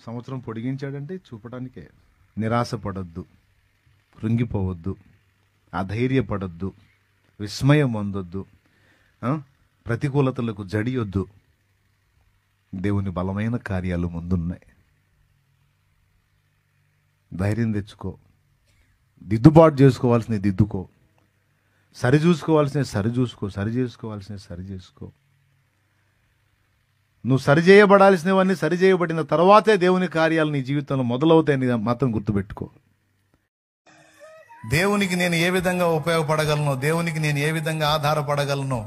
సంవత్సరం పొడిగించాడంటే చూపడానికే. నిరాశపడొద్దు, కృంగిపోవద్దు, అధైర్యపడొద్దు, విస్మయం పొందొద్దు, ప్రతికూలతలకు జడియొద్దు. దేవుని బలమైన కార్యాలు ముందున్నాయి. ధైర్యం తెచ్చుకో, దిద్దుబాటు చేసుకోవాల్సినవి దిద్దుకో, సరిచూసుకోవాల్సినవి సరిచూసుకో, సరి చేసుకోవాల్సినవి సరి చేసుకో. నువ్వు సరిచేయబడాల్సినవన్నీ సరిచేయబడిన తర్వాతే దేవుని కార్యాలు నీ జీవితంలో మొదలవుతాయని మాత్రం గుర్తుపెట్టుకో. దేవునికి నేను ఏ విధంగా ఉపయోగపడగలను, దేవునికి నేను ఏ విధంగా ఆధారపడగలను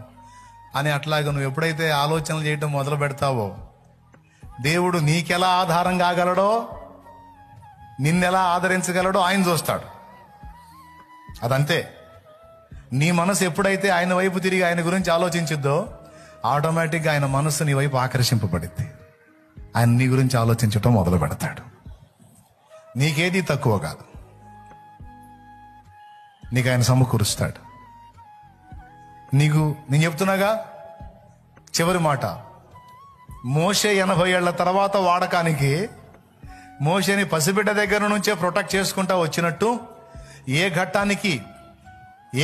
అని అట్లాగా నువ్వు ఎప్పుడైతే ఆలోచనలు చేయటం మొదలు పెడతావో, దేవుడు నీకెలా ఆధారం కాగలడో, నిన్నెలా ఆదరించగలడో ఆయన చూస్తాడు. అదంతే. నీ మనసు ఎప్పుడైతే ఆయన వైపు తిరిగి ఆయన గురించి ఆలోచించుద్దో, ఆటోమేటిక్గా ఆయన మనస్సు నీ వైపు ఆకర్షింపబడిద్ది. ఆయన నీ గురించి ఆలోచించటం మొదలు పెడతాడు. నీకేది తక్కువ కాదు, నీకు ఆయన సమకూరుస్తాడు. నేను చెప్తున్నాగా, చివరి మాట, మోషే 80 ఏళ్ల తర్వాత వాడకానికి మోషేని పసిబిడ్డ దగ్గర నుంచే ప్రొటెక్ట్ చేసుకుంటా వచ్చినట్టు, ఏ ఘట్టానికి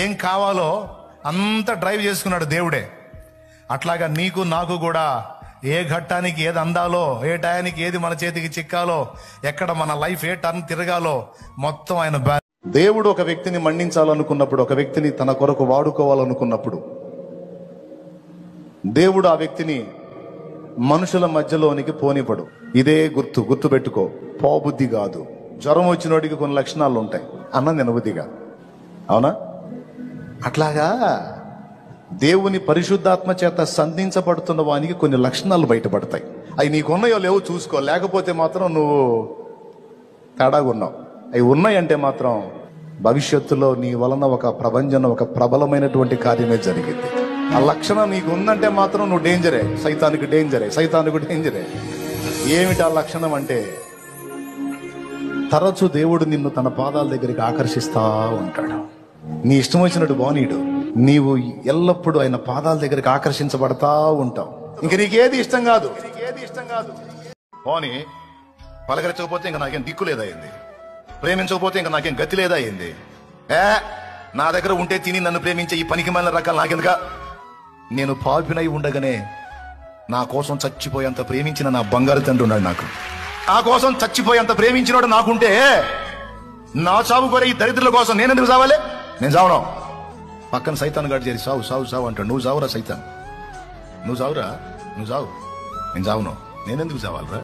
ఏం కావాలో అంత డ్రైవ్ చేసుకున్నాడు దేవుడే. అట్లాగా నీకు నాకు కూడా ఏ ఘట్టానికి ఏది అందాలో, ఏ టయానికి ఏది మన చేతికి చిక్కాలో, ఎక్కడ మన లైఫ్ ఏ టర్న్ తిరగాలో మొత్తం ఆయన. దేవుడు ఒక వ్యక్తిని మన్నించాలనుకున్నప్పుడు, ఒక వ్యక్తిని తన కొరకు వాడుకోవాలనుకున్నప్పుడు, దేవుడు ఆ వ్యక్తిని మనుషుల మధ్యలోనికి పోనిపడు. ఇదే గుర్తు పెట్టుకో. పోబుద్ధి కాదు. జ్వరం వచ్చినోడికి కొన్ని లక్షణాలు ఉంటాయి, అన్నం తినబుద్ధి కాదు. అవునా? అట్లాగా దేవుని పరిశుద్ధాత్మ చేత సంధించబడుతున్న వానికి కొన్ని లక్షణాలు బయటపడతాయి. అవి నీకున్నాయో లేవో చూసుకో, లేకపోతే మాత్రం నువ్వు తేడాగా ఉన్నావు. అవి ఉన్నాయంటే మాత్రం భవిష్యత్తులో నీ వలన ఒక ప్రబలమైనటువంటి కార్యమే జరిగింది. ఆ లక్షణం నీకు ఉందంటే మాత్రం నువ్వు డేంజరే, సైతానికి డేంజరే. ఏమిటి ఆ లక్షణం అంటే, తరచు దేవుడు నిన్ను తన పాదాల దగ్గరికి ఆకర్షిస్తా ఉంటాడు. నీ ఇష్టం వచ్చినట్టు బానీడు, నీవు ఎల్లప్పుడూ ఆయన పాదాల దగ్గరికి ఆకర్షించబడతా ఉంటావు. ఇంక నీకేది ఇష్టం కాదు. పోనీ పలకరించకపోతే ఇంకా నాకేం దిక్కు లేదా అయింది, ప్రేమించకపోతే ఇంకా నాకేం గతి లేదా అయింది, నా దగ్గర ఉంటే తిని నన్ను ప్రేమించే ఈ పనికి మాలిన రకాలు నాకెందుక. నేను పాపినై ఉండగానే నా కోసం చచ్చిపోయేంత ప్రేమించిన నా బంగారు తండ్రి ఉన్నాడు. నాకు నా కోసం చచ్చిపోయేంత ప్రేమించినోడు నాకుంటే, నా చావు కోరే ఈ దరిద్రుల కోసం నేను ఎందుకు చావాలి? నేను చావను. పక్కన సైతాన్ గారు చేరి సావు అంటాడు. నువ్వు చావురా సైతాన్, నువ్వు చావు, నేను చావను. నేనెందుకు చావాలరా?